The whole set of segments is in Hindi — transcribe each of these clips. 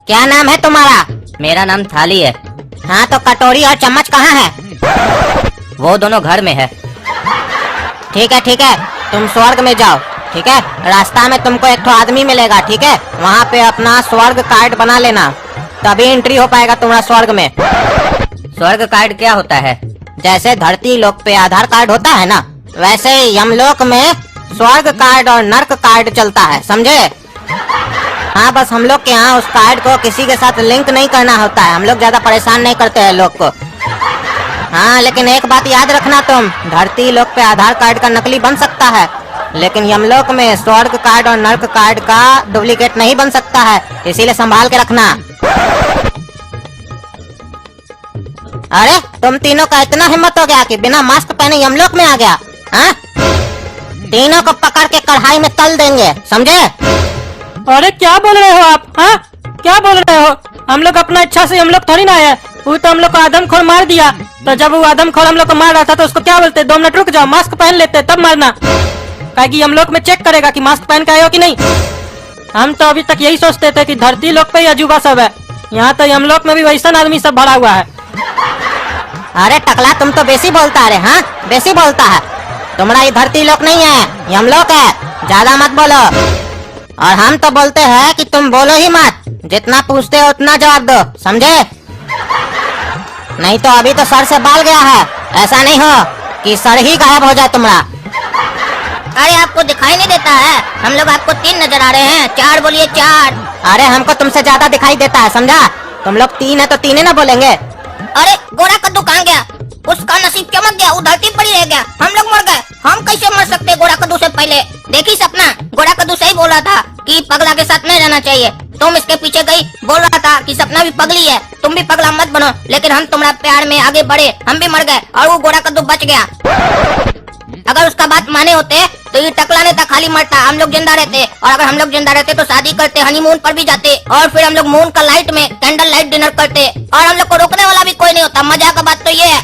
क्या नाम है तुम्हारा? मेरा नाम थाली है। हाँ तो कटोरी और चम्मच कहाँ है? वो दोनों घर में है। ठीक है, तुम स्वर्ग में जाओ। ठीक है, रास्ता में तुमको एक आदमी मिलेगा। ठीक है, वहाँ पे अपना स्वर्ग कार्ड बना लेना, तभी एंट्री हो पाएगा तुम्हारा स्वर्ग में। स्वर्ग कार्ड क्या होता है? जैसे धरती लोक पे आधार कार्ड होता है ना, वैसे यमलोक में स्वर्ग कार्ड और नर्क कार्ड चलता है, समझे? हाँ, बस हम लोग के यहाँ उस कार्ड को किसी के साथ लिंक नहीं करना होता है। हम लोग ज्यादा परेशान नहीं करते हैं लोग को। हाँ, लेकिन एक बात याद रखना, तुम धरती लोक पे आधार कार्ड का नकली बन सकता है, लेकिन यमलोक में स्वर्ग कार्ड और नर्क कार्ड का डुप्लीकेट नहीं बन सकता है, इसीलिए संभाल के रखना। अरे तुम तीनों का इतना हिम्मत हो गया कि बिना मास्क पहने यमलोक में आ गया? हाँ, तीनों को पकड़ के कढ़ाई में तल देंगे, समझे? अरे क्या बोल रहे हो आप? हाँ, क्या बोल रहे हो? हम लोग अपना इच्छा से हम लोग थोड़ी ना आए। वो तो हम लोग को आदमखोर मार दिया। तो जब वो आदमखोर हम लोग को मार रहा था तो उसको क्या बोलते? 2 मिनट रुक जाओ, मास्क पहन लेते तब मारना। कि हम लोग में चेक करेगा कि मास्क पहन के आए हो कि नहीं। हम तो अभी तक यही सोचते थे कि धरती लोक पे ही अजूबा सब है, यहाँ तो यमलोक में भी वैसा आदमी सब भरा हुआ है। अरे टकला, तुम तो बेसी बोलता है। हाँ, बेसी बोलता है। तुम्हारा ये धरती लोक नहीं है, यमलोक है, ज्यादा मत बोलो। और हम तो बोलते हैं कि तुम बोलो ही मत, जितना पूछते हो उतना जवाब दो, समझे? नहीं तो अभी तो सर से बाल गया है, ऐसा नहीं हो कि सर ही गायब हो जाए तुम्हारा। अरे आपको दिखाई नहीं देता है? हम लोग आपको 3 नजर आ रहे हैं। 4 बोलिए, 4। अरे हमको तुमसे ज्यादा दिखाई देता है, समझा? तुम लोग 3 है तो 3 ही ना बोलेंगे। अरे गोरा कद्दू कहाँ गया? उसका नसीब चमक गया, वो धरती पर ही रह गया। हम लोग मर गए। हम कैसे मर सकते गोरा कद्दू से पहले? देखी सपना, गोरा कद्दू सही बोल रहा था कि पगला के साथ नहीं रहना चाहिए। तुम इसके पीछे गई, बोल रहा था कि सपना भी पगली है, तुम भी पगला मत बनो। लेकिन हम तुम्हारा प्यार में आगे बढ़े, हम भी मर गए और वो गोरा कद्दू बच गया। अगर उसका बात माने होते तो ये टकला नेता खाली मरता, हम लोग जिंदा रहते। और अगर हम लोग जिंदा रहते तो शादी करते, हनीमून पर भी जाते, और फिर हम लोग मून का लाइट में कैंडल लाइट डिनर करते, और हम लोग को रोकने वाला भी कोई नहीं होता। मजा का बात तो ये है।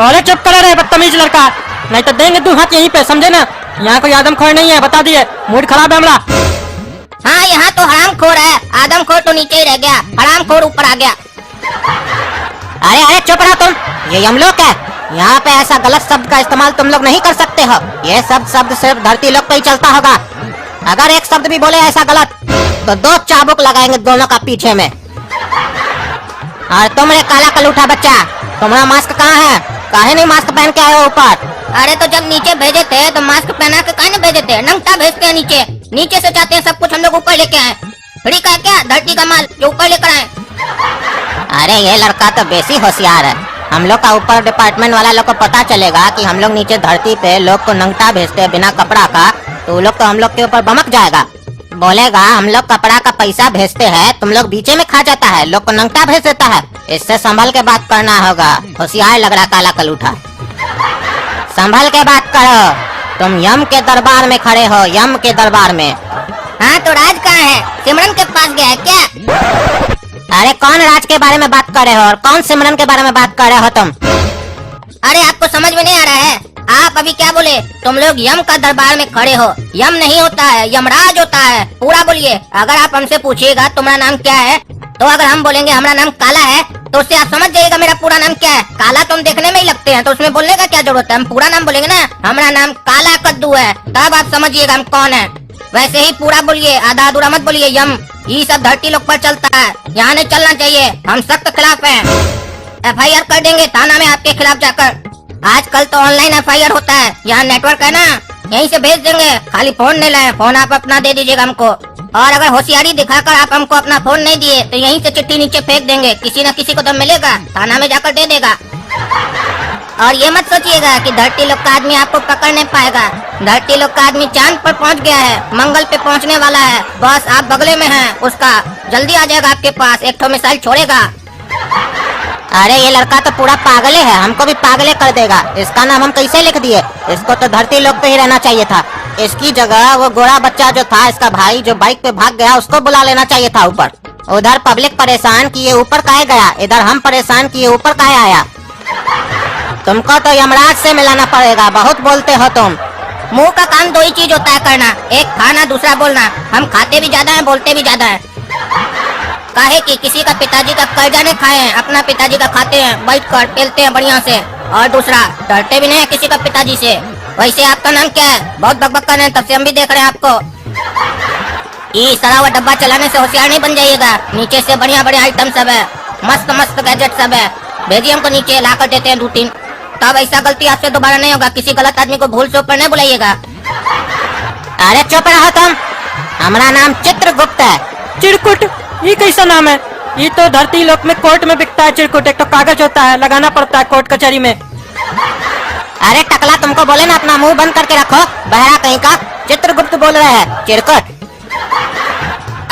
अरे चुप करे रहे बदतमीज लड़का, नहीं तो देंगे 2 हाथ यहीं पे, समझे ना? यहाँ कोई आदमखोर नहीं है, बता दिए। मूड खराब है हमारा। हाँ, यहाँ तो हरामखोर है। आदमखोर तो नीचे ही रह गया, हरामखोर ऊपर आ गया। अरे चुप रहो तुम, ये यमलोक है, यहाँ पे ऐसा गलत शब्द का इस्तेमाल तुम लोग नहीं कर सकते हो। ये सब शब्द सिर्फ धरती लोक पे ही चलता होगा। अगर एक शब्द भी बोले ऐसा गलत तो 2 चाबुक लगाएंगे दोनों का पीछे में। और तुम रे काला कलूठा बच्चा, तुम्हारा मास्क कहाँ है? काहे नहीं मास्क पहन के आए हो ऊपर? अरे तो जब नीचे भेजे थे तो मास्क पहना के काहे नहीं भेजे थे? नंगटा भेजते हैं नीचे, नीचे से चाहते हैं सब कुछ हम लोग ऊपर लेके आए। फ्री का क्या धरती का माल जो ऊपर लेकर आए? अरे ये लड़का तो बेसी होशियार है। हम लोग का ऊपर डिपार्टमेंट वाला लोग को पता चलेगा कि हम लोग नीचे धरती पे लोग को नंगटा भेजते हैं बिना कपड़ा का, तो वो लोग तो हम लोग के ऊपर बमक जाएगा। बोलेगा हम लोग कपड़ा का पैसा भेजते हैं, तुम लोग बीचे में खा जाता है, लोग को नंगटा भेज देता है। इससे संभल के बात करना होगा। होशियार लग रहा काला कलूठा, संभल के बात करो। तुम यम के दरबार में खड़े हो, यम के दरबार में। हाँ तो राज कहाँ है? सिमरन के पास गया है क्या? अरे कौन राज के बारे में बात कर रहे हो और कौन सिमरन के बारे में बात कर रहे हो तुम? अरे आपको समझ में नहीं आ रहा है? आप अभी क्या बोले? तुम लोग यम का दरबार में खड़े हो। यम नहीं होता है, यमराज होता है। पूरा बोलिए। अगर आप हमसे पूछिएगा तुम्हारा नाम क्या है, तो अगर हम बोलेंगे हमारा नाम काला है, तो उससे आप समझ जाइएगा मेरा पूरा नाम क्या है। काला तो हम देखने में ही लगते हैं, तो उसमें बोलने का क्या जरूरत है? हम पूरा नाम बोलेंगे ना, हमारा नाम काला कद्दू है, तब आप समझिएगा हम कौन है। वैसे ही पूरा बोलिए, आधा अधूरा मत बोलिए। यम ये सब धरती लोक पर चलता है, यहाँ नहीं चलना चाहिए। हम सख्त खिलाफ हैं। FIR कर देंगे थाना में आपके खिलाफ जाकर। आजकल तो ऑनलाइन FIR होता है, यहाँ नेटवर्क है ना, यहीं से भेज देंगे। खाली फोन नहीं लाए, फोन आप अपना दे दीजिएगा हमको। और अगर होशियारी दिखाकर आप हमको अपना फोन नहीं दिए तो यहीं से चिट्ठी नीचे फेंक देंगे। किसी न किसी को तो मिलेगा, थाना में जाकर दे देगा। और ये मत सोचिएगा कि धरती लोक का आदमी आपको पकड़ नहीं पाएगा। धरती लोक का आदमी चांद पर पहुंच गया है, मंगल पे पहुंचने वाला है। बस आप बगले में हैं उसका, जल्दी आ जाएगा आपके पास, एक ठो मिसाइल छोड़ेगा। अरे ये लड़का तो पूरा पागले है, हमको भी पागले कर देगा। इसका नाम हम कैसे लिख दिए? इसको तो धरती लोक पे ही रहना चाहिए था। इसकी जगह वो गोरा बच्चा जो था, इसका भाई जो बाइक पे भाग गया, उसको बुला लेना चाहिए था ऊपर। उधर पब्लिक परेशान कि ये ऊपर काहे गया, इधर हम परेशान कि ये ऊपर काहे आया। तुमको तो यमराज से मिलाना पड़ेगा, बहुत बोलते हो तुम। मुंह का काम 2 ही चीज होता है करना, एक खाना दूसरा बोलना। हम खाते भी ज्यादा हैं, बोलते भी ज्यादा हैं। काहे कि किसी का पिताजी का कर्जा नहीं खाए हैं, अपना पिताजी का खाते हैं, बैठ कर पेलते हैं बढ़िया से। और दूसरा, डरते भी नहीं है किसी का पिताजी से। वैसे आपका नाम क्या है? बहुत बकबक कर रहे हैं, तब से हम भी देख रहे हैं आपको। ये सड़ा हुआ डब्बा चलाने से होशियार नहीं बन जाइएगा। नीचे से बढ़िया बढ़िया आइटम सब है, मस्त मस्त गैजेट सब है। भेजिए हमको नीचे, ला कर देते हैं 2-3। तब ऐसा गलती आपसे दोबारा नहीं होगा। किसी गलत आदमी को भूल से ऊपर नहीं बुलाइएगा। अरे चुप रहो तुम, हमारा नाम चित्रगुप्त है। चिरकुट, ये कैसा नाम है? ये तो धरती लोक में कोर्ट में बिकता है चिरकुट। एक तो कागज होता है, लगाना पड़ता है कोर्ट कचहरी में। अरे टकला, तुमको बोले ना अपना मुंह बंद करके रखो, बहरा कहीं का। चित्रगुप्त बोल रहे हैं, चिरकुट।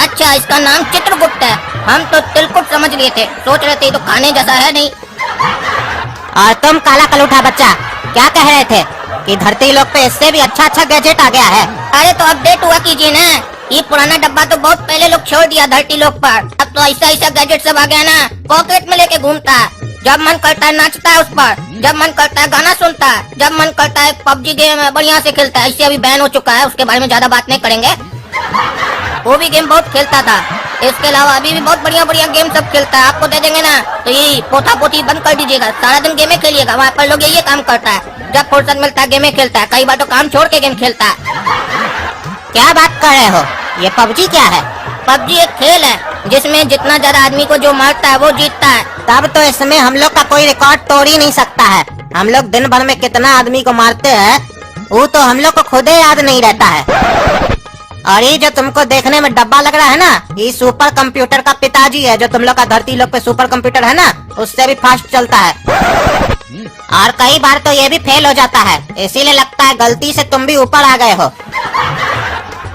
अच्छा, इसका नाम चित्रगुप्त है। हम तो तिलकुट समझ लिए थे, सोच रहे थे तो खाने जैसा है नहीं। और तुम काला कलूठा बच्चा, क्या कह रहे थे कि धरती लोक पे इससे भी अच्छा अच्छा गैजेट आ गया है? अरे तो अपडेट हुआ कीजिए ना। ये पुराना डब्बा तो बहुत पहले लोग छोड़ दिया धरती लोक पर। अब तो ऐसा ऐसा गैजेट सब आ गया ना, पॉकेट में लेके घूमता है। जब मन करता है नाचता है उस पर, जब मन करता है गाना सुनता है, जब मन करता है PUBG गेम है बढ़िया से खेलता है। इससे अभी बैन हो चुका है, उसके बारे में ज्यादा बात नहीं करेंगे। वो भी गेम बहुत खेलता था। इसके अलावा अभी भी बहुत बढ़िया बढ़िया गेम सब खेलता है। आपको दे देंगे ना तो ये पोथा पोथी बंद कर दीजिएगा, सारा दिन गेमे खेलिएगा। वहाँ पर लोग यही काम करता है, जब फुर्सत मिलता है गेमे खेलता है। कई बार तो काम छोड़ के गेम खेलता है। क्या बात कर रहे हो? ये PUBG क्या है? PUBG एक खेल है जिसमें जितना ज्यादा आदमी को जो मारता है वो जीतता है। तब तो इसमें हम लोग का कोई रिकॉर्ड तोड़ ही नहीं सकता है। हम लोग दिन भर में कितना आदमी को मारते हैं वो तो हम लोग को खुद ही याद नहीं रहता है। और ये जो तुमको देखने में डब्बा लग रहा है ना, ये सुपर कंप्यूटर का पिताजी है। जो तुम लोग का धरती लोक पे सुपर कंप्यूटर है ना, उससे भी फास्ट चलता है। और कई बार तो ये भी फेल हो जाता है, इसीलिए लगता है गलती से तुम भी ऊपर आ गए हो।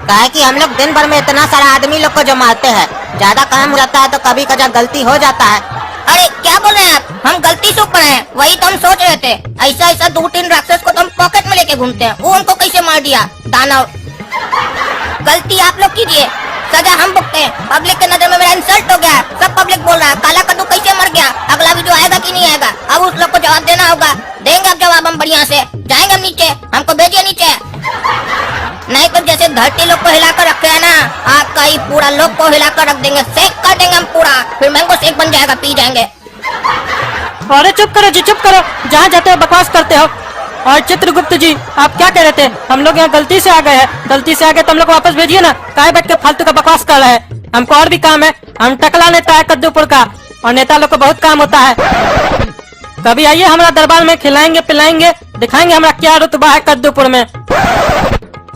काहे कि हम लोग दिन भर में इतना सारा आदमी लोग को जो मारते हैं, ज्यादा काम रहता है तो कभी कभी गलती हो जाता है। अरे क्या बोल रहे हैं आप? हम गलती से ऊपर हैं, वही तो हम सोच रहे थे। ऐसा ऐसा 2-3 राक्षस को तो हम पॉकेट में लेके घूमते हैं, वो हमको कैसे मार दिया दानव। गलती आप लोग कीजिए, सजा हम भुगते हैं। पब्लिक के नजर में मेरा इंसल्ट हो गया। सब पब्लिक बोल रहा है काला कद्दू कैसे मर गया, अगला वीडियो आएगा कि नहीं आएगा। अब उस लोग को जवाब देना होगा। देंगे अब जवाब हम बढ़िया से। जाएंगे हम नीचे, हमको भेजिए नीचे। नहीं तो जैसे धरती लोग को हिलाकर रखे है ना, आपका ही पूरा लोग को हिलाकर रख देंगे, सेक कर देंगे हम पूरा। फिर मैंगो शेक बन जाएगा, पी जाएंगे। अरे चुप करो जी, चुप करो। जहाँ जाते हो बकवास करते हो। और चित्रगुप्त जी, आप क्या कह रहे थे? हम लोग यहाँ गलती से आ गए हैं। गलती से आ गए तो हम लोग वापस भेजिए ना। काहे बैठ के फालतू का बकवास कर रहे हैं? हमको और भी काम है। हम टकला नेता है कद्दूपुर का, और नेता लोग को बहुत काम होता है। कभी आइए हमारा दरबार में, खिलाएंगे पिलाएंगे, दिखाएंगे हमारा क्या रुतबा है कद्दूपुर में।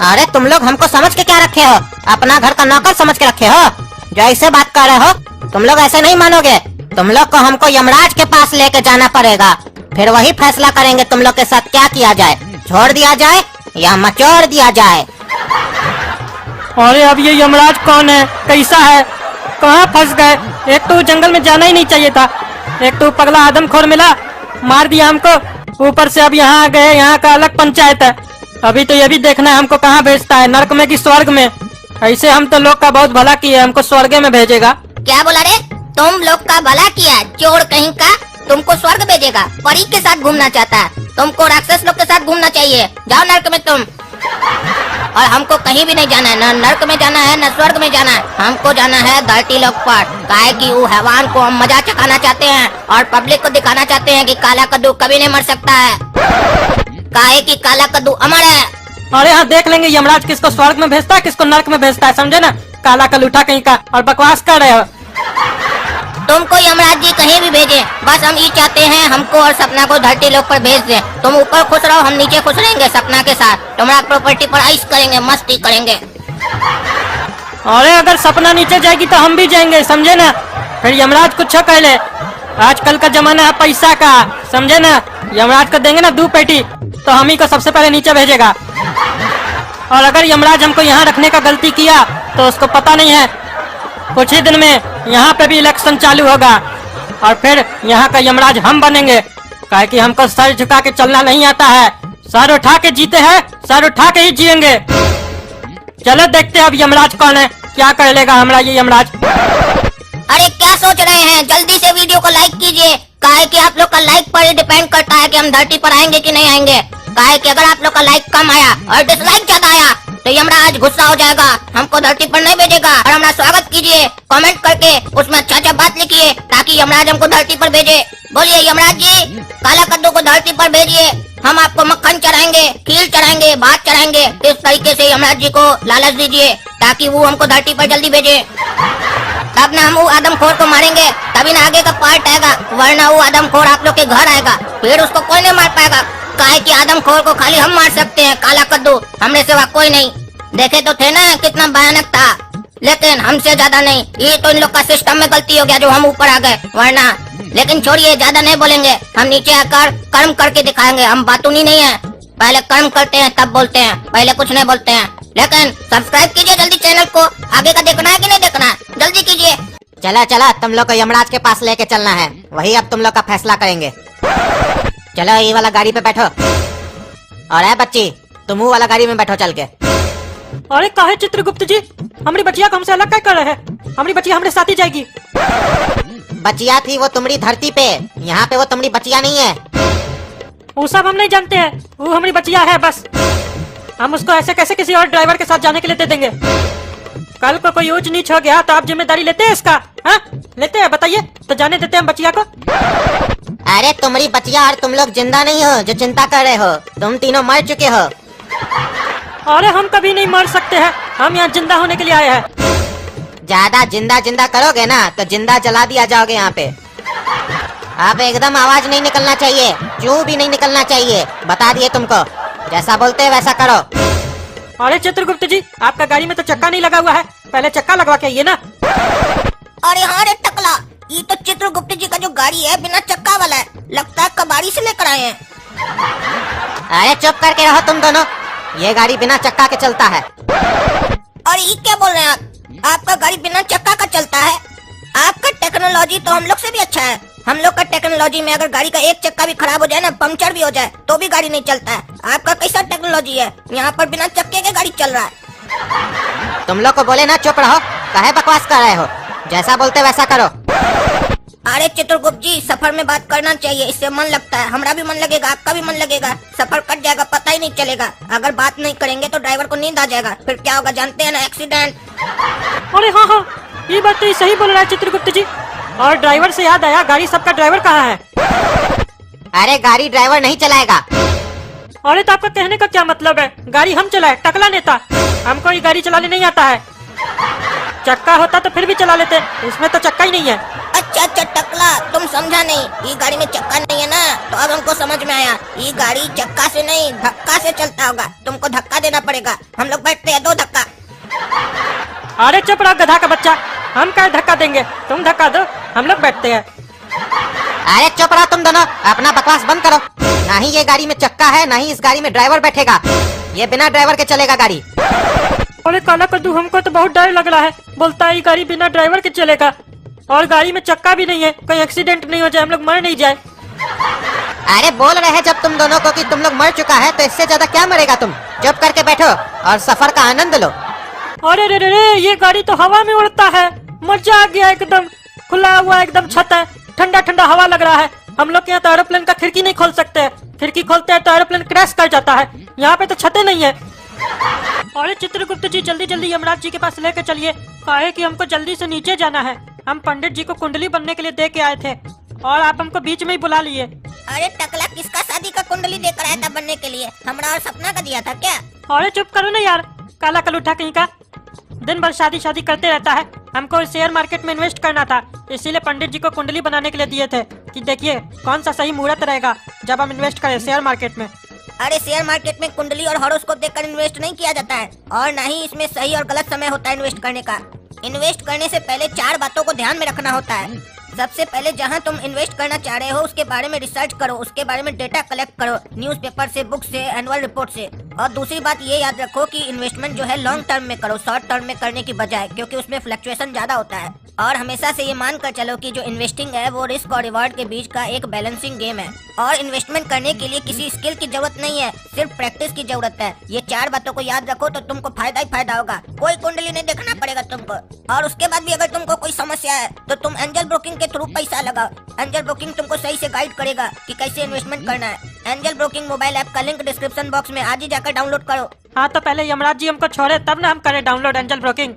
अरे तुम लोग हमको समझ के क्या रखे हो? अपना घर का नौकर समझ के रखे हो? जो ऐसे बात कर रहे हो, तुम लोग ऐसे नहीं मानोगे। तुम लोग को हमको यमराज के पास लेके जाना पड़ेगा, फिर वही फैसला करेंगे तुम लोग के साथ क्या किया जाए, छोड़ दिया जाए या मचोड़ दिया जाए। अरे अब ये यमराज कौन है, कैसा है, कहाँ फंस गए? एक तो जंगल में जाना ही नहीं चाहिए था, एक तो पगला आदमखोर मिला, मार दिया हमको। ऊपर से अब यहाँ आ गए, यहाँ का अलग पंचायत है। अभी तो ये भी देखना है हमको कहाँ भेजता है, नर्क में कि स्वर्ग में। ऐसे हम तो लोग का बहुत भला किए, हमको स्वर्ग में भेजेगा। क्या बोला रे? तुम लोग का भला किया, चोर कहीं का। तुमको स्वर्ग भेजेगा, परी के साथ घूमना चाहता है। तुमको राक्षस लोग के साथ घूमना चाहिए, जाओ नर्क में तुम। और हमको कहीं भी नहीं जाना है, न नर्क में जाना है न स्वर्ग में जाना है। हमको जाना है धरती लोक पर। काहे कि वो हैवान को हम मजा चखाना चाहते हैं और पब्लिक को दिखाना चाहते हैं कि काला कद्दू कभी नहीं मर सकता है। काहे कि काला कद्दू अमर है। अरे हाँ, देख लेंगे यमराज किसको स्वर्ग में भेजता है, किसको नर्क में भेजता है, समझे ना? काला कलूठा कहीं का, और बकवास कर रहे हो। तुमको यमराज जी कहीं भी भेजे, बस हम ये चाहते हैं हमको और सपना को धरती लोक पर भेज दे। तुम ऊपर खुश रहो, हम नीचे खुश रहेंगे सपना के साथ। तुम्हारा प्रॉपर्टी पर आइश करेंगे, मस्ती करेंगे। अरे अगर सपना नीचे जाएगी तो हम भी जाएंगे, समझे ना? फिर यमराज कुछ कह ले। आजकल का जमाना है पैसा का, समझे ना? यमराज को देंगे ना 2 पेटी तो हम ही को सबसे पहले नीचे भेजेगा। और अगर यमराज हमको यहाँ रखने का गलती किया तो उसको पता नहीं है, कुछ ही दिन में यहाँ पे भी इलेक्शन चालू होगा और फिर यहाँ का यमराज हम बनेंगे। काहे कि हमको सर झुका के चलना नहीं आता है, सर उठा के जीते हैं, सर उठा के ही जिएंगे। चलो देखते हैं अब यमराज कौन है, क्या कर लेगा हमारा ये यमराज। अरे क्या सोच रहे हैं? जल्दी से वीडियो को लाइक कीजिए। काहे कि आप लोग का लाइक पर ही डिपेंड करता है कि हम धरती पर आएंगे कि नहीं आएंगे। काहे कि अगर आप लोग का लाइक कम आया और डिसलाइक ज्यादा आया तो यमराज गुस्सा हो जाएगा, हमको धरती पर नहीं भेजेगा। और हमारा स्वागत कीजिए कमेंट करके, उसमें अच्छा बात लिखिए ताकि यमराज हमको धरती पर भेजे। बोलिए यमराज जी, काला कद्दू को धरती पर भेजिए, हम आपको मक्खन चढ़ाएंगे, खीर चढ़ाएंगे, भात चढ़ाएंगे। इस तरीके से यमराज जी को लालच दीजिए ताकि वो हमको धरती पर जल्दी भेजे। तब ना हम वो आदमखोर को मारेंगे, तभी ना आगे का पार्ट आएगा, वरना वो आदमखोर आप लोग के घर आएगा, फिर उसको कोई नहीं मार पाएगा। काहे कि आदमखोर को खाली हम मार सकते हैं, काला कद्दू हमने सिवा कोई नहीं। देखे तो थे ना कितना भयानक था, लेकिन हमसे ज्यादा नहीं। ये तो इन लोग का सिस्टम में गलती हो गया जो हम ऊपर आ गए, वरना। लेकिन छोड़िए, ज्यादा नहीं बोलेंगे, हम नीचे आकर कर्म करके दिखाएंगे। हम बातूनी नहीं है, पहले कर्म करते हैं तब बोलते हैं, पहले कुछ नहीं बोलते हैं। लेकिन सब्सक्राइब कीजिए जल्दी चैनल को, आगे का देखना है कि नहीं देखना है, जल्दी कीजिए। चला चला, तुम लोग को यमराज के पास लेके चलना है, वही अब तुम लोग का फैसला करेंगे। चलो ये वाला गाड़ी पे बैठो, और है बच्ची तुम वो वाला गाड़ी में बैठो चल के। अरे काहे चित्रगुप्त जी, हमारी बचिया को हमसे अलग क्या कर रहे हैं? हमारी बचिया हमारे साथ ही जाएगी। बचिया थी वो तुम्हारी धरती पे, यहाँ पे वो तुम्हारी बचिया नहीं है। वो सब हम नहीं जानते हैं, वो हमारी बचिया है बस। हम उसको ऐसे कैसे किसी और ड्राइवर के साथ जाने के लिए दे देंगे? कल को कोई ऊंच नीच हो गया तो आप जिम्मेदारी लेते हैं इसका? हाँ लेते हैं, बताइए तो जाने देते हैं हम बचिया को। अरे तुम्हारी बचिया और तुम लोग जिंदा नहीं हो जो चिंता कर रहे हो, तुम तीनों मर चुके हो। अरे हम कभी नहीं मर सकते हैं, हम यहाँ जिंदा होने के लिए आए हैं। ज्यादा जिंदा जिंदा करोगे ना तो जिंदा जला दिया जाओगे यहाँ पे। आप एकदम आवाज नहीं निकलना चाहिए, चू भी नहीं निकलना चाहिए, बता दिए तुमको। जैसा बोलते हैं वैसा करो। अरे चित्रगुप्त जी, आपका गाड़ी में तो चक्का नहीं लगा हुआ है, पहले चक्का लगवा के आइए ना। अरे हाँ रे टकला, ये तो चित्रगुप्त जी का जो गाड़ी है बिना चक्का वाला है, लगता है कबाड़ी से लेकर आए हैं। अरे चुप करके रहो तुम दोनों, ये गाड़ी बिना चक्का के चलता है। और ये क्या बोल रहे हैं आप? आपका गाड़ी बिना चक्का का चलता है? आपका टेक्नोलॉजी तो हम लोग से भी अच्छा है। हम लोग का टेक्नोलॉजी में अगर गाड़ी का एक चक्का भी खराब हो जाए ना, पंक्चर भी हो जाए, तो भी गाड़ी नहीं चलता है। आपका कैसा टेक्नोलॉजी है? यहाँ पर बिना चक्के के गाड़ी चल रहा है। तुम लोग को बोले ना चुप रहो, काहे बकवास कर रहे हो? जैसा बोलते वैसा करो। अरे चित्रगुप्त जी, सफर में बात करना चाहिए, इससे मन लगता है, हमारा भी मन लगेगा, आपका भी मन लगेगा, सफर कट जाएगा, पता ही नहीं चलेगा। अगर बात नहीं करेंगे तो ड्राइवर को नींद आ जाएगा, फिर क्या होगा जानते हैं ना, एक्सीडेंट। अरे हाँ हाँ, ये बात तो ये सही बोल रहा है चित्रगुप्त जी। और ड्राइवर से याद आया, गाड़ी सबका ड्राइवर कहाँ है? अरे गाड़ी ड्राइवर नहीं चलाएगा। अरे तो आपका कहने का क्या मतलब है? गाड़ी हम चलाए, टकला नेता, हमको ये गाड़ी चलाने नहीं आता है। चक्का होता तो फिर भी चला लेते, इसमें तो चक्का ही नहीं है। अच्छा अच्छा टकला, तुम समझा नहीं, ये गाड़ी में चक्का नहीं है ना, तो अब हमको समझ में आया। ये गाड़ी चक्का से नहीं धक्का से चलता होगा, तुमको धक्का देना पड़ेगा। हम लोग बैठते हैं 2 धक्का। अरे चुप रहो गधा का बच्चा, हम क्या धक्का देंगे, तुम धक्का दो, हम लोग बैठते हैं। अरे चुप रहो तुम दोनों, अपना बकवास बंद करो। ना ही ये गाड़ी में चक्का है, ना ही इस गाड़ी में ड्राइवर बैठेगा, ये बिना ड्राइवर के चलेगा गाड़ी। अरे काला कद्दू, हमको तो बहुत डर लग रहा है, बोलता है ये गाड़ी बिना ड्राइवर के चलेगा, और गाड़ी में चक्का भी नहीं है, कोई एक्सीडेंट नहीं हो जाए, हम लोग मर नहीं जाए। अरे बोल रहे हैं जब तुम दोनों को कि तुम लोग मर चुका है, तो इससे ज्यादा क्या मरेगा तुम? चुप करके बैठो और सफर का आनंद लो। अरे रे रे रे, ये गाड़ी तो हवा में उड़ता है, मजा आ गया एकदम। खुला हुआ एकदम छत है, ठंडा ठंडा हवा लग रहा है। हम लोग यहाँ तो एरोप्लेन का खिड़की नहीं खोल सकते, खिड़की खोलते हैं तो एरोप्लेन क्रैश कर जाता है। यहाँ पे तो छतें नहीं है। अरे चित्रगुप्त जी, जल्दी जल्दी यमराज जी के पास लेकर चलिए, काहे कि हमको जल्दी से नीचे जाना है। हम पंडित जी को कुंडली बनने के लिए दे के आए थे, और आप हमको बीच में ही बुला लिए। अरे टकला, किसका शादी का कुंडली देकर आया था बनने के लिए? हमरा और सपना का दिया था क्या? अरे चुप करो ना यार, काला कलूठा कहीं का, दिन भर शादी शादी करते रहता है। हमको शेयर मार्केट में इन्वेस्ट करना था, इसीलिए पंडित जी को कुंडली बनाने के लिए दिए थे कि देखिए कौन सा सही मुहूर्त रहेगा जब हम इन्वेस्ट करें शेयर मार्केट में। अरे शेयर मार्केट में कुंडली और हॉरोस्कोप देखकर इन्वेस्ट नहीं किया जाता है, और न ही इसमें सही और गलत समय होता है इन्वेस्ट करने का। इन्वेस्ट करने से पहले 4 बातों को ध्यान में रखना होता है। सबसे पहले जहां तुम इन्वेस्ट करना चाह रहे हो उसके बारे में रिसर्च करो, उसके बारे में डेटा कलेक्ट करो, न्यूज़पेपर से, बुक से, एनुअल रिपोर्ट से। और दूसरी बात ये याद रखो कि इन्वेस्टमेंट जो है लॉन्ग टर्म में करो, शॉर्ट टर्म में करने की बजाय, क्योंकि उसमें फ्लक्चुएशन ज्यादा होता है। और हमेशा से ये मान कर चलो कि जो इन्वेस्टिंग है वो रिस्क और रिवार्ड के बीच का एक बैलेंसिंग गेम है। और इन्वेस्टमेंट करने के लिए किसी स्किल की जरूरत नहीं है, सिर्फ प्रैक्टिस की जरूरत है। ये 4 बातों को याद रखो तो तुमको फायदा ही फायदा होगा, कोई कुंडली नहीं देखना पड़ेगा तुमको। और उसके बाद भी अगर तुमको कोई समस्या है तो तुम एंजल ब्रोकिंग के थ्रू पैसा लगाओ। एंजल ब्रोकिंग तुमको सही से गाइड करेगा कि कैसे इन्वेस्टमेंट करना है। एंजल ब्रोकिंग मोबाइल ऐप का लिंक डिस्क्रिप्शन बॉक्स में आज ही जाकर डाउनलोड करो। हाँ तो पहले यमराज जी हमको छोड़े तब ना हम करें डाउनलोड एंजल ब्रोकिंग।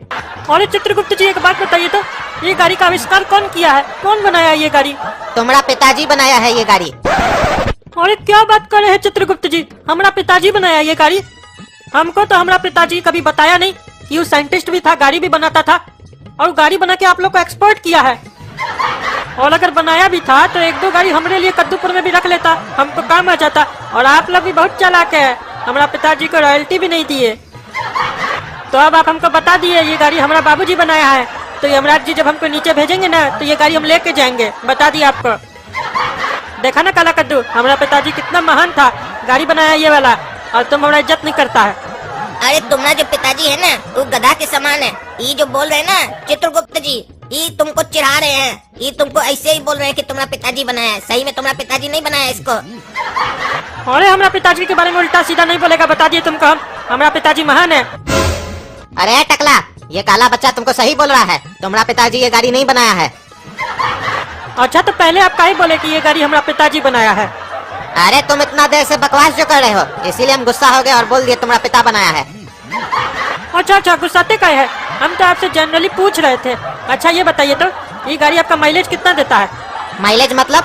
और चित्रगुप्त जी एक बात बताइए तो, ये गाड़ी का आविष्कार कौन किया है, कौन बनाया ये गाड़ी? तुम्हारा पिताजी बनाया है ये गाड़ी। अरे क्या बात कर रहे हैं चित्रगुप्त जी, हमारा पिताजी बनाया ये गाड़ी? हमको तो हमारा पिताजी कभी बताया नहीं कि वो साइंटिस्ट भी था, गाड़ी भी बनाता था, और गाड़ी बना के आप लोग को एक्सपोर्ट किया है। और अगर बनाया भी था तो एक दो गाड़ी हमारे लिए कद्दूपुर में भी रख लेता, हमको काम आ जाता। और आप लोग भी बहुत चालाक है, हमारा पिताजी को रॉयल्टी भी नहीं दिए। तो अब आप हमको बता दिए ये गाड़ी हमारा बाबूजी बनाया है, तो यमराज जी जब हमको नीचे भेजेंगे ना तो ये गाड़ी हम लेके जाएंगे। बता दिया आपको। देखा ना काला कद्दू, हमारा पिताजी कितना महान था, गाड़ी बनाया ये वाला, और तुम हमारा इज्जत नहीं करता है। अरे तुम्हारा जो पिताजी है ना वो गधा के समान है। ये जो बोल रहे हैं ना चित्रगुप्त जी, ये तुमको चिढ़ा रहे हैं, ये तुमको ऐसे ही बोल रहे हैं कि तुम्हारा पिताजी बनाया है। सही में तुम्हारा पिताजी नहीं बनाया इसको। अरे हमारा पिताजी के बारे में उल्टा सीधा नहीं बोलेगा, बता दिए तुमको हम, हमारा पिताजी महान है। अरे टकला, ये काला बच्चा तुमको सही बोल रहा है, तुम्हारा पिताजी ये गाड़ी नहीं बनाया है। अच्छा तो पहले आप काहे बोले कि ये गाड़ी हमारा पिताजी बनाया है? अरे तुम इतना देर से बकवास जो कर रहे हो, इसीलिए हम गुस्सा हो गए और बोल दिए तुम्हारा पिता बनाया है। अच्छा गुस्साते काहे है, हम तो आपसे जनरली पूछ रहे थे। अच्छा ये बताइए तो, ये गाड़ी आपका माइलेज कितना देता है? माइलेज मतलब?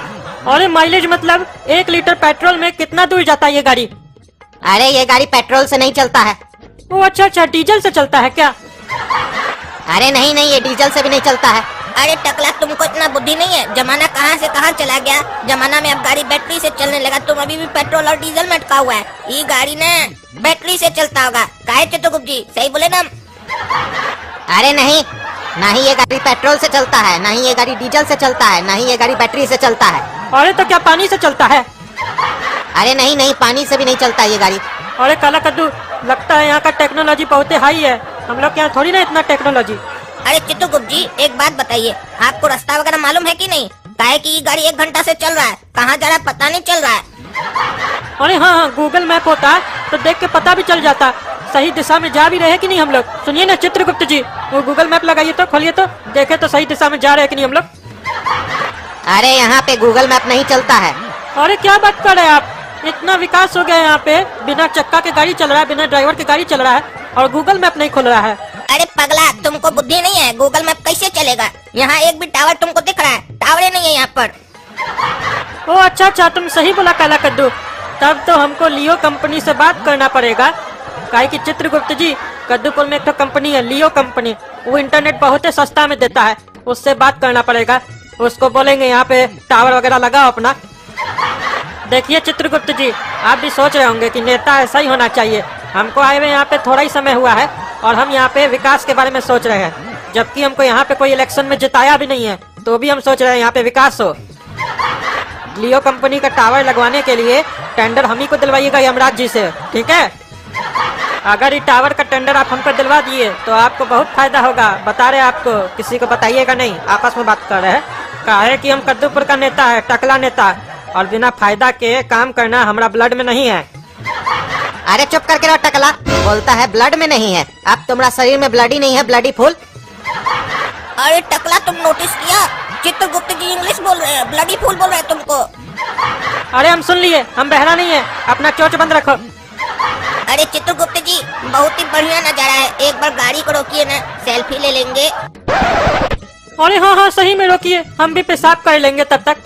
अरे माइलेज मतलब 1 लीटर पेट्रोल में कितना दूर जाता है ये गाड़ी? अरे ये गाड़ी पेट्रोल से नहीं चलता है। ओ अच्छा, डीजल से चलता है क्या? अरे नहीं, ये डीजल से भी नहीं चलता है। अरे टकला, तुमको इतना बुद्धि नहीं है? जमाना कहाँ से कहाँ चला गया। जमाना में अब गाड़ी बैटरी से चलने लगा, तुम अभी भी पेट्रोल और डीजल में अटका हुआ है। ये गाड़ी ना बैटरी से चलता होगा। काहे चित्रगुप्त जी, सही बोले ना? अरे नहीं, ना ही ये गाड़ी पेट्रोल से चलता है, ना ही ये गाड़ी डीजल से चलता है, ना ही ये गाड़ी बैटरी से चलता है। अरे तो क्या पानी से चलता है? अरे नहीं, पानी से भी नहीं चलता ये गाड़ी। अरे काला कद्दू, लगता है यहाँ का टेक्नोलॉजी बहुत हाई है, हम लोग के यहाँ थोड़ी ना इतना टेक्नोलॉजी। अरे चित्रगुप्त जी एक बात बताइए, आपको रास्ता वगैरह मालूम है कि नहीं? काहे कि ये गाड़ी 1 घंटा से चल रहा है, कहाँ जा रहा है पता नहीं चल रहा है। अरे हाँ, गूगल मैप होता तो देख के पता भी चल जाता सही दिशा में जा भी रहे कि नहीं हम लोग। सुनिए ना चित्रगुप्त जी, वो गूगल मैप लगाइए तो, खोलिए तो, देखे तो सही दिशा में जा रहे हैं कि नहीं हम लोग। अरे यहाँ पे गूगल मैप नहीं चलता है। अरे क्या बात कर रहे हैं आप, इतना विकास हो गया यहाँ पे, बिना चक्का के गाड़ी चल रहा है, बिना ड्राइवर के गाड़ी चल रहा है, और गूगल मैप नहीं खुल रहा है। अरे पगला, तुमको बुद्धि नहीं है? गूगल मैप कैसे चलेगा? यहाँ एक भी टावर तुमको दिख रहा है? टावरे नहीं है यहाँ पर। ओ अच्छा, तुम सही बोला काला कद्दू, तब तो हमको लियो कंपनी से बात करना पड़ेगा। काहे कि चित्रगुप्त जी, कद्दूपुर में एक तो कंपनी है लियो कंपनी, वो इंटरनेट बहुत ही सस्ता में देता है, उससे बात करना पड़ेगा। उसको बोलेंगे यहाँ पे टावर वगैरह लगाओ अपना। देखिए चित्रगुप्त जी, आप भी सोच रहे होंगे कि नेता ऐसा ही होना चाहिए। हमको आए हुए यहाँ पे थोड़ा ही समय हुआ है और हम यहाँ पे विकास के बारे में सोच रहे हैं, जबकि हमको यहाँ पे कोई इलेक्शन में जिताया भी नहीं है, तो भी हम सोच रहे हैं यहाँ पे विकास हो। लियो कंपनी का टावर लगवाने के लिए टेंडर हम ही को दिलवाइएगा यमराज जी से, ठीक है? अगर ये टावर का टेंडर आप हमको दिलवा दिए तो आपको बहुत फायदा होगा। बता रहे आपको, किसी को बताइएगा नहीं, आपस में बात कर रहे हैं। काहे कि हम कद्दूपुर का नेता है, टकला नेता, और बिना फायदा के काम करना हमारा ब्लड में नहीं है। अरे चुप करके रहो टकला, बोलता है ब्लड में नहीं है। अब तुम्हारा शरीर में ब्लड ही नहीं है, ब्लडी फूल। अरे टकला, तुम नोटिस किया? चित्रगुप्त जी इंग्लिश बोल रहे हैं, ब्लडी फूल बोल रहे हैं तुमको। अरे हम सुन लिए, हम बहरा नहीं है, अपना चोच बंद रखो। अरे चित्रगुप्त जी, बहुत ही बढ़िया नजारा है, एक बार गाड़ी को रोकिए ना, सेल्फी ले लेंगे। अरे हाँ, सही में रोकिए, हम भी पेशाब कर लेंगे तब तक।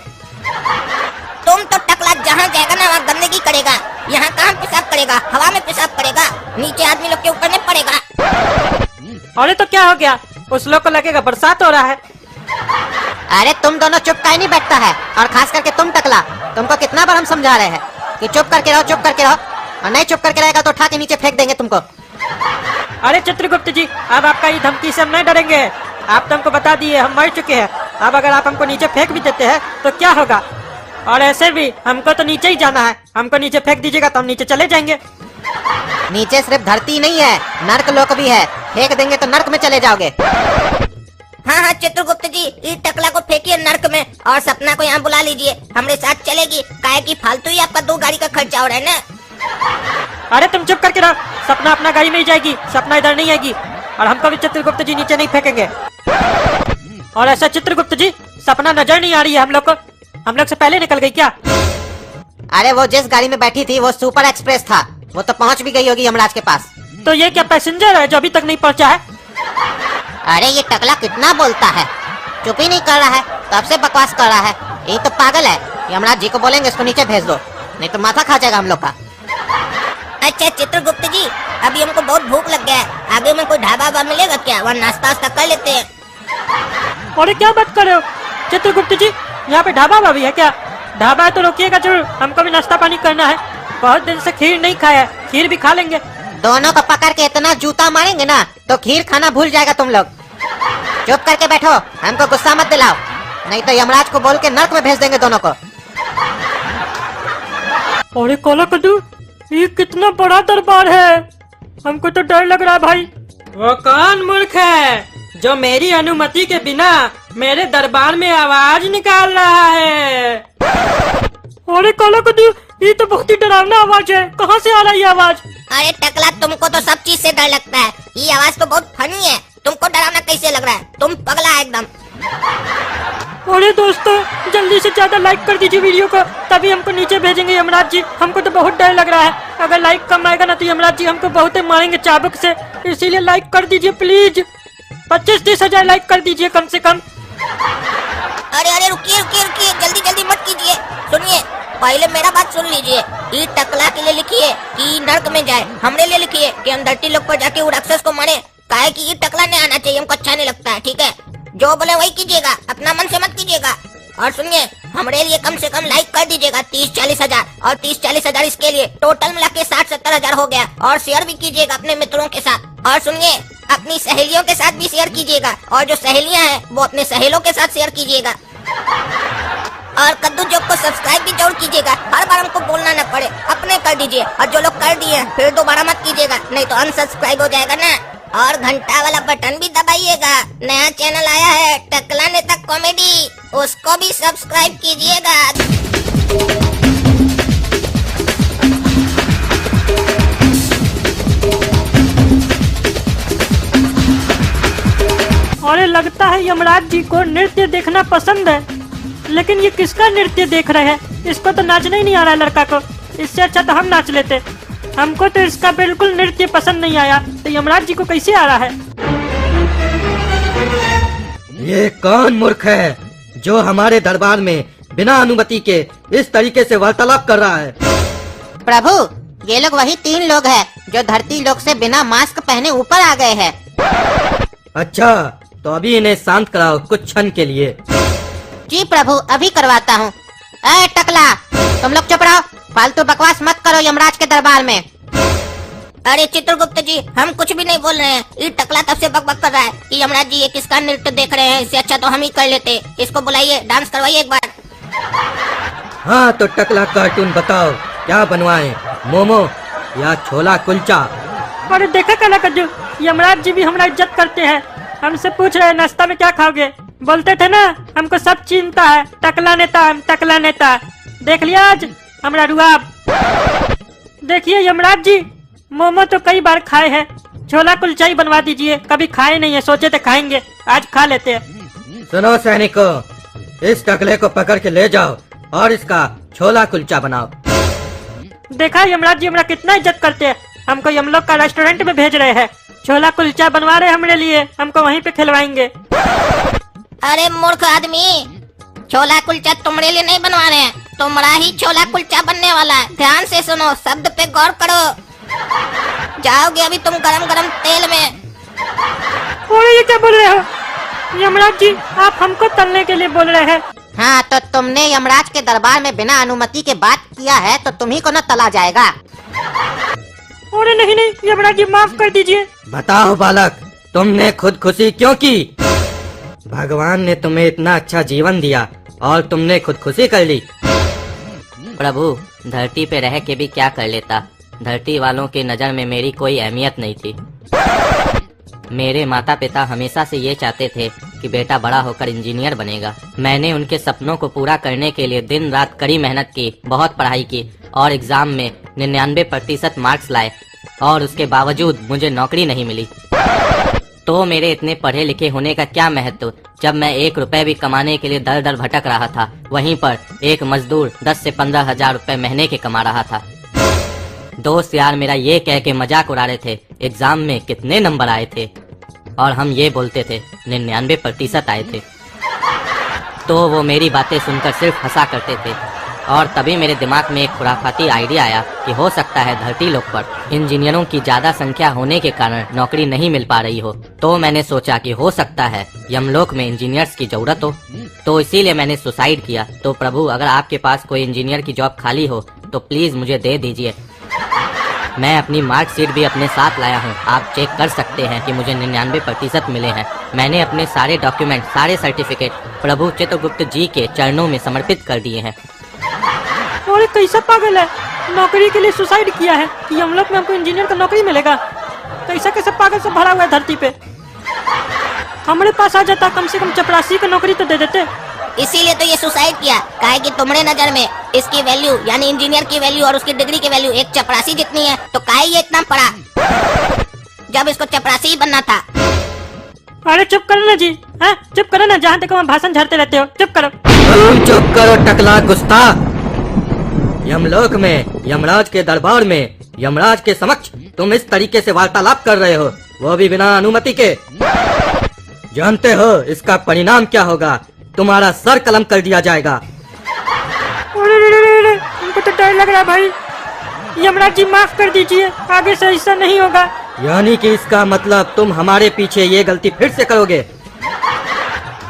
तुम तो टकला जहाँ जाएगा ना वहाँ गंदगी करेगा, यहाँ कहाँ पेशाब करेगा? हवा में पेशाब करेगा, नीचे आदमी लोग के ऊपर नहीं पड़ेगा। अरे तो क्या हो गया, उस लोग को लगेगा बरसात हो रहा है। अरे तुम दोनों चुप का ही नहीं बैठता है, और खास करके तुम टकला, तुमको कितना बार हम समझा रहे हैं कि चुप करके रहो, चुप करके रहो, और नहीं चुप करके रहेगा तो उठा के नीचे फेंक देंगे तुमको। अरे चित्रगुप्त जी, अब आपका ये धमकी से हम नहीं डरेंगे, आप तो हमको बता दिए हम मर चुके हैं। अब अगर आप हमको नीचे फेंक भी देते हैं तो क्या होगा? और ऐसे भी हमको तो नीचे ही जाना है, हमको नीचे फेंक दीजिएगा तो हम नीचे चले जाएंगे। नीचे सिर्फ धरती नहीं है, नर्क लोक भी है, फेंक देंगे तो नर्क में चले जाओगे। हाँ चित्रगुप्त जी, इस टकला को फेंकिए नर्क में, और सपना को यहाँ बुला लीजिए, हमारे साथ चलेगी। काहे कि फालतू ही आपका 2 गाड़ी का खर्चा हो रहा है ना। अरे तुम चुप करके रहो, सपना अपना गाड़ी में ही जाएगी, सपना इधर नहीं आएगी, और हमको भी चित्रगुप्त जी नीचे नहीं फेंकेंगे। और ऐसा चित्रगुप्त जी, सपना नजर नहीं आ रही है हम लोग को, हम लोग से पहले निकल गई क्या? अरे वो जिस गाड़ी में बैठी थी वो सुपर एक्सप्रेस था, वो तो पहुंच भी गई होगी यमराज के पास। तो ये क्या पैसेंजर है जो अभी तक नहीं पहुंचा है? अरे ये टकला कितना बोलता है, चुप ही नहीं कर रहा है, तब से बकवास कर रहा है। ये तो पागल है। यमराज जी को बोलेंगे इसको नीचे भेज दो, नहीं तो माथा खा जाएगा हम लोग का। अच्छा चित्रगुप्त जी, अभी हमको बहुत भूख लग गया है, आगे में कोई ढाबा वाबा मिलेगा क्या? वहाँ नाश्ता वास्ता कर लेते हैं। अरे क्या बात कर रहे हो चित्रगुप्त जी, यहाँ पे ढाबा वाबा भी है क्या? ढाबा है तो रोकिएगा जरूर, हमको भी नाश्ता पानी करना है। बहुत दिन से खीर नहीं खाया है, खीर भी खा लेंगे। दोनों को पकड़ के इतना जूता मारेंगे ना तो खीर खाना भूल जाएगा तुम लोग। चुप करके बैठो, हमको गुस्सा मत दिलाओ, नहीं तो यमराज को बोल के नर्क में भेज देंगे दोनों को। अरे काला कद्दू, ये कितना बड़ा दरबार है, हमको तो डर लग रहा है भाई। वो कौन मूर्ख है जो मेरी अनुमति के बिना मेरे दरबार में आवाज निकाल रहा है? अरे काला कद्दू, ये तो बहुत ही डरावना आवाज है, कहाँ से आ रहा है ये आवाज? अरे टकला, तुमको तो सब चीज से डर लगता है, ये आवाज तो बहुत फनी है, तुमको डरावना कैसे लग रहा है? तुम पगला है एकदम। अरे दोस्तों, जल्दी से ज्यादा लाइक कर दीजिए वीडियो को, तभी हमको नीचे भेजेंगे यमराज जी। हमको तो बहुत डर लग रहा है, अगर लाइक कम आएगा ना तो यमराज जी हमको बहुत ही मारेंगे चाबुक से, इसीलिए लाइक कर दीजिए प्लीज। 25-30 हजार लाइक कर दीजिए कम से कम। अरे अरे रुकिए रुकिए रुकिए, जल्दी जल्दी मत कीजिए, सुनिए पहले मेरा बात सुन लीजिए। ये टकला के लिए लिखिए कि नर्क में जाए, हमरे लिए लिखिए कि हम धरती लोक पर जाके वो राक्षस को मारे, काहे कि ये टकला नहीं आना चाहिए, हमको अच्छा नहीं लगता है, ठीक है? जो बोले वही कीजिएगा, अपना मन से मत कीजिएगा। और सुनिए, हमारे लिए कम से कम लाइक कर दीजिएगा 30-40 हजार, और 30-40 हजार इसके लिए टोटल मिला के 60-70 हजार हो गया। और शेयर भी कीजिएगा अपने मित्रों के साथ, और सुनिए अपनी सहेलियों के साथ भी शेयर कीजिएगा, और जो सहेलियां हैं वो अपने सहेलों के साथ शेयर कीजिएगा। और कद्दू जोक को सब्सक्राइब भी जरूर कीजिएगा, हर बार हमको बोलना न पड़े, अपने कर दीजिए। और जो लोग कर दिए फिर दोबारा मत कीजिएगा, नहीं तो अनसब्सक्राइब हो जाएगा ना। और घंटा वाला बटन भी दबाइएगा, नया चैनल आया है टकला नेता कॉमेडी, उसको भी सब्सक्राइब कीजिएगा। अरे लगता है यमराज जी को नृत्य देखना पसंद है, लेकिन ये किसका नृत्य देख रहे हैं? इसको तो नाचना ही नहीं आ रहा है लड़का को, इससे अच्छा तो हम नाच लेते। हमको तो इसका बिल्कुल नृत्य पसंद नहीं आया, तो यमराज जी को कैसे आ रहा है? ये कौन मूर्ख है जो हमारे दरबार में बिना अनुमति के इस तरीके से वार्तालाप कर रहा है? प्रभु, ये लोग वही 3 लोग हैं जो धरती लोक से बिना मास्क पहने ऊपर आ गए हैं। अच्छा, तो अभी इन्हें शांत कराओ कुछ क्षण के लिए। जी प्रभु, अभी करवाता हूँ। ए टकला, तुम लोग चुप रहो, फालतू बकवास मत करो यमराज के दरबार में। अरे चित्रगुप्त जी, हम कुछ भी नहीं बोल रहे हैं, ये टकला तब से बकबक कर रहा है कि यमराज जी ये किसका नृत्य देख रहे हैं, इससे अच्छा तो हम ही कर लेते। इसको बुलाइए, डांस करवाइए एक बार। हाँ तो टकला कार्टून बताओ, क्या बनवाएं, मोमो या छोला कुलचा? अरे देखा काला कद्दू, यमराज जी भी हमारा इज्जत करते हैं, हमसे पूछ रहे हैं नाश्ता में क्या खाओगे? बोलते थे ना हमको सब चिंता है, टकला नेता टकला नेता। देख लिया आज हमारा रुआब। देखिए यमराज जी, मोमो तो कई बार खाए हैं, छोला कुलचा ही बनवा दीजिए, कभी खाए नहीं है, सोचे थे खाएंगे, आज खा लेते हैं। सुनो सैनिकों, इस टकले को पकड़ के ले जाओ और इसका छोला कुलचा बनाओ। देखा यमराज जी हमारा कितना इज्जत करते हैं, हमको यमलोक का रेस्टोरेंट में भेज रहे हैं, छोला कुलचा बनवा रहे हमारे लिए, हमको वहीं पे खिलवाएंगे। अरे मूर्ख आदमी, छोला कुलचा तुम्हारे लिए नहीं बनवा रहे हैं, तुम्हारा ही छोला कुलचा बनने वाला है। ध्यान से सुनो, शब्द पे गौर करो, जाओगे अभी तुम गरम गरम तेल में। अरे ये क्या बोल रहे हो यमराज जी, आप हमको तलने के लिए बोल रहे हैं? हाँ, तो तुमने यमराज के दरबार में बिना अनुमति के बात किया है तो तुम्ही को न तला जाएगा। अरे नहीं नहीं यमराज जी, माफ कर दीजिए। बताओ बालक, तुमने खुदकुशी क्यों की? भगवान ने तुम्हें इतना अच्छा जीवन दिया और तुमने खुदकुशी कर ली। प्रभु, धरती पे रह के भी क्या कर लेता, धरती वालों की नजर में मेरी कोई अहमियत नहीं थी। मेरे माता पिता हमेशा से ये चाहते थे कि बेटा बड़ा होकर इंजीनियर बनेगा। मैंने उनके सपनों को पूरा करने के लिए दिन रात कड़ी मेहनत की, बहुत पढ़ाई की और एग्जाम में 99% मार्क्स लाए, और उसके बावजूद मुझे नौकरी नहीं मिली। तो मेरे इतने पढ़े लिखे होने का क्या महत्व, जब मैं 1 रुपए भी कमाने के लिए दर दर भटक रहा था। वहीं पर एक मजदूर 10 से 15 हजार रुपए महीने के कमा रहा था। दोस्त यार मेरा ये कह के मजाक उड़ा रहे थे एग्जाम में कितने नंबर आए थे, और हम ये बोलते थे 99% आए थे। तो वो मेरी बातें सुनकर सिर्फ हंसा करते थे। और तभी मेरे दिमाग में एक खुराफाती आइडिया आया कि हो सकता है धरती लोक पर इंजीनियरों की ज्यादा संख्या होने के कारण नौकरी नहीं मिल पा रही हो। तो मैंने सोचा कि हो सकता है यमलोक में इंजीनियर्स की जरूरत हो, तो इसीलिए मैंने सुसाइड किया। तो प्रभु, अगर आपके पास कोई इंजीनियर की जॉब खाली हो तो प्लीज मुझे दे दीजिए। मैं अपनी मार्कशीट भी अपने साथ लाया हूँ, आप चेक कर सकते हैं कि मुझे 99% मिले हैं। मैंने अपने सारे डॉक्यूमेंट, सारे सर्टिफिकेट प्रभु चित्रगुप्त जी के चरणों में समर्पित कर दिए हैं। और कैसा पागल है, नौकरी के लिए सुसाइड किया है कि यमलोक में हमको इंजीनियर का नौकरी मिलेगा। कैसा पागल से भरा हुआ है धरती पे। हमारे पास आ जाता, कम से कम चपरासी का नौकरी तो दे देते। इसीलिए तो ये सुसाइड किया, काहे कि तुम्हारे नजर में इसकी वैल्यू यानी इंजीनियर की वैल्यू और उसकी डिग्री की वैल्यू एक चपरासी जितनी है, तो काहे ये इतना पड़ा जब इसको चपरासी ही बनना था। अरे चुप करो ना जी, हाँ चुप करो ना, जहाँ तक वहाँ भाषण झाड़ते रहते हो, चुप करो। चुप करो टकला गुस्ताख। यमलोक में यमराज के दरबार में यमराज के समक्ष तुम इस तरीके से वार्तालाप कर रहे हो, वो भी बिना अनुमति के। जानते हो इसका परिणाम क्या होगा? तुम्हारा सर कलम कर दिया जाएगा। हमको तो डर लग रहा है भाई। यमराज जी माफ कर दीजिए, आगे से ऐसा नहीं होगा। यानी कि इसका मतलब तुम हमारे पीछे ये गलती फिर से करोगे?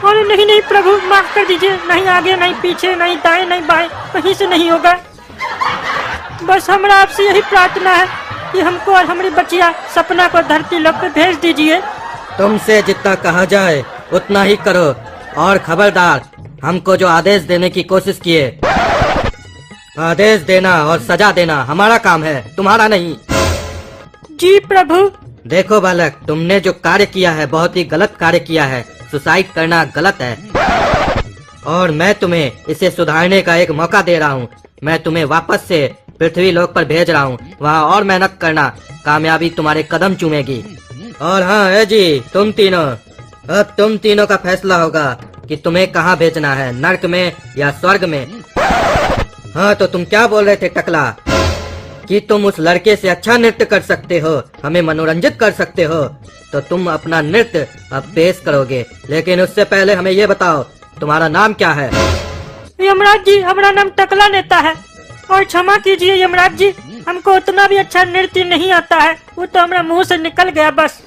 अरे नहीं प्रभु, माफ कर दीजिए। नहीं आगे, नहीं पीछे, नहीं दाएं, नहीं बाएं, कहीं से नहीं होगा। बस हमारा आपसे यही प्रार्थना है कि हमको और हमारी बच्चिया सपना को धरती लोक पे भेज दीजिए। तुमसे जितना कहा जाए उतना ही करो, और खबरदार, हमको जो आदेश देने की कोशिश किए, आदेश देना और सजा देना हमारा काम है, तुम्हारा नहीं। जी प्रभु। देखो बालक, तुमने जो कार्य किया है बहुत ही गलत कार्य किया है। सुसाइड करना गलत है, और मैं तुम्हें इसे सुधारने का एक मौका दे रहा हूँ। मैं तुम्हें वापस से पृथ्वी लोक पर भेज रहा हूँ, वहाँ और मेहनत करना, कामयाबी तुम्हारे कदम चूमेगी। और हाँ है जी, तुम तीनों, अब तुम तीनों का फैसला होगा कि तुम्हें कहाँ भेजना है, नर्क में या स्वर्ग में। हाँ तो तुम क्या बोल रहे थे टकला, कि तुम उस लड़के से अच्छा नृत्य कर सकते हो, हमें मनोरंजित कर सकते हो, तो तुम अपना नृत्य अब पेश करोगे। लेकिन उससे पहले हमें ये बताओ, तुम्हारा नाम क्या है? यमराज जी, हमारा नाम टकला नेता है। और क्षमा कीजिए यमराज जी, हमको उतना भी अच्छा नृत्य नहीं आता है, वो तो हमारे मुंह से निकल गया बस।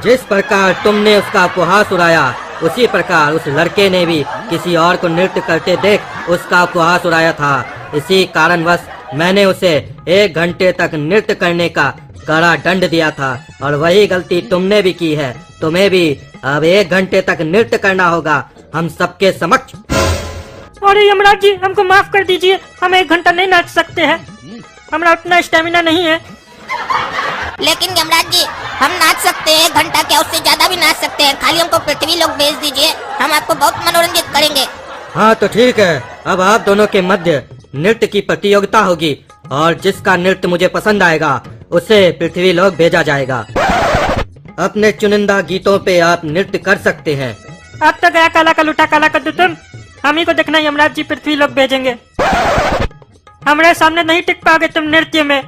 जिस प्रकार तुमने उसका उपहास उड़ाया, उसी प्रकार उस लड़के ने भी किसी और को नृत्य करते देख उसका उपहास उड़ाया था। इसी कारणवश मैंने उसे 1 घंटे तक नृत्य करने का कड़ा दंड दिया था, और वही गलती तुमने भी की है। तुम्हें भी अब 1 घंटे तक नृत्य करना होगा, हम सबके समक्ष। अरे यमराज जी, हमको माफ कर दीजिए, हम 1 घंटा नहीं नाच सकते हैं, हमारा उतना स्टेमिना नहीं है। लेकिन यमराज जी, हम नाच सकते हैं, 1 घंटा क्या, उससे ज्यादा भी नाच सकते हैं। खाली हमको पृथ्वी लोक भेज दीजिए, हम आपको बहुत मनोरंजित करेंगे। हाँ तो ठीक है, अब आप दोनों के मध्य नृत्य की प्रतियोगिता होगी, और जिसका नृत्य मुझे पसंद आएगा उसे पृथ्वी लोक भेजा जाएगा। अपने चुनिंदा गीतों पे आप नृत्य कर सकते हैं। अब तो गया काला का लुटा काला कर दो तुम, हम ही को देखना यमराज जी पृथ्वी लोक भेजेंगे। हमारे सामने नहीं टिक पाओगे तुम नृत्य में।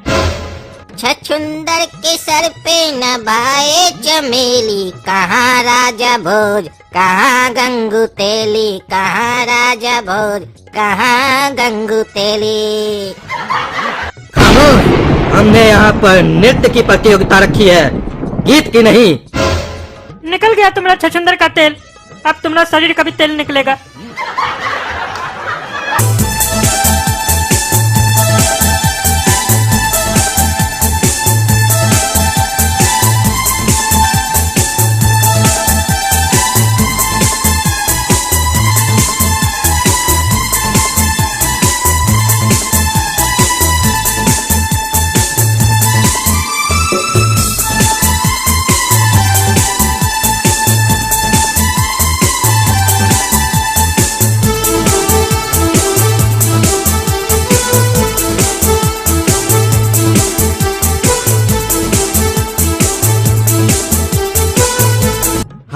छछुंदर के सर पे नभाए चमेली, कहाँ राजा भोज, कहाँ गंगू तेली, कहाँ राजा भोज, कहाँ गंगू तेली। खामोश, हमने यहाँ पर नृत्य की प्रतियोगिता रखी है, गीत की नहीं। निकल गया तुम्हारा छछुंदर का तेल, अब तुम्हारा शरीर का भी तेल निकलेगा।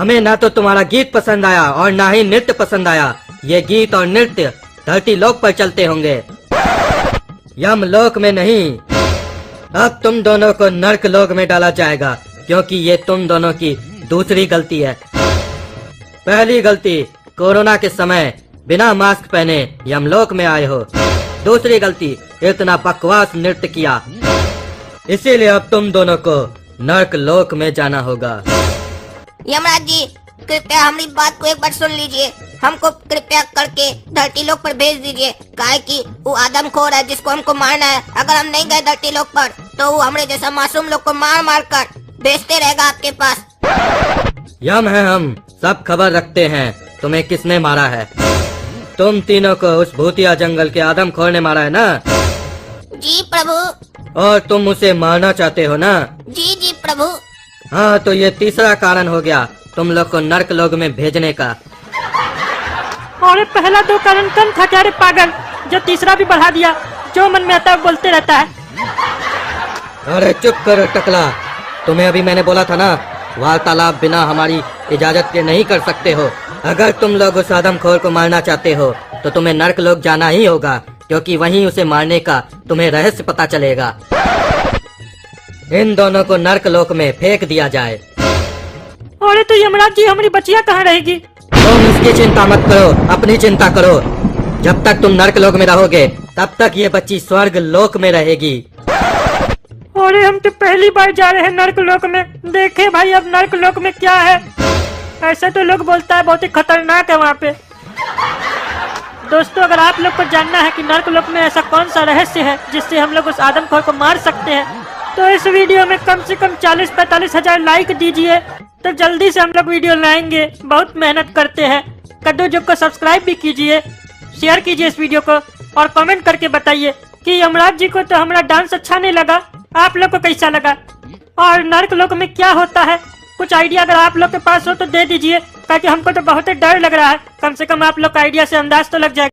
हमें ना तो तुम्हारा गीत पसंद आया और ना ही नृत्य पसंद आया। ये गीत और नृत्य धरती लोक पर चलते होंगे, यम लोक में नहीं। अब तुम दोनों को नर्क लोक में डाला जाएगा, क्योंकि ये तुम दोनों की दूसरी गलती है। पहली गलती, कोरोना के समय बिना मास्क पहने यमलोक में आए हो। दूसरी गलती, इतना बकवास नृत्य किया, इसीलिए अब तुम दोनों को नर्क लोक में जाना होगा। यमराज जी, कृपया हमारी बात को एक बार सुन लीजिए। हमको कृपया करके धरती लोक पर भेज दीजिए, काहे कि वो आदमखोर है जिसको हमको मारना है। अगर हम नहीं गए धरती लोक पर तो वो हमरे जैसा मासूम लोग को मार मार कर भेजते रहेगा आपके पास। यम है, हम सब खबर रखते हैं तुम्हें किसने मारा है। तुम तीनों को उस भूतिया जंगल के आदमखोर ने मारा है ना? जी प्रभु। और तुम उसे मारना चाहते हो ना? जी जी प्रभु। हाँ, तो ये तीसरा कारण हो गया तुम लोग को नर्क लोक में भेजने का। और पहला दो कारण कम था क्या रे पागल, जो तीसरा भी बढ़ा दिया। जो मन में आता है बोलते रहता है। अरे चुप करो टकला, तुम्हें अभी मैंने बोला था ना, वार्तालाप बिना हमारी इजाजत के नहीं कर सकते हो। अगर तुम लोग उस आदमखोर को मारना चाहते हो तो तुम्हें नर्क लोक जाना ही होगा, क्योंकि वहीं उसे मारने का तुम्हें रहस्य पता चलेगा। इन दोनों को नर्क लोक में फेंक दिया जाए। अरे तो यमराज जी, हमारी बच्चियाँ कहाँ रहेगी? तुम इसकी चिंता मत करो, अपनी चिंता करो। जब तक तुम नर्क लोक में रहोगे तब तक ये बच्ची स्वर्ग लोक में रहेगी। अरे हम तो पहली बार जा रहे हैं नर्क लोक में। देखे भाई अब नर्क लोक में क्या है। ऐसे तो लोग बोलता है बहुत ही खतरनाक है वहाँ पे। दोस्तों, अगर आप लोग को जानना है कि नर्क लोक में ऐसा कौन सा रहस्य है जिससे हम लोग उस आदमखोर को मार सकते हैं, तो इस वीडियो में कम से कम 40-45 हजार लाइक दीजिए, तो जल्दी से हम लोग वीडियो लाएंगे। बहुत मेहनत करते हैं। कद्दू जो को सब्सक्राइब भी कीजिए, शेयर कीजिए इस वीडियो को, और कमेंट करके बताइए कि यमराज जी को तो हमारा डांस अच्छा नहीं लगा, आप लोग को कैसा लगा, और नर्क लोक में क्या होता है। कुछ आइडिया अगर आप लोग के पास हो तो दे दीजिए, ताकि हमको तो बहुत ही डर लग रहा है। कम से कम आप लोग का आइडिया से अंदाज तो लग जाएगा।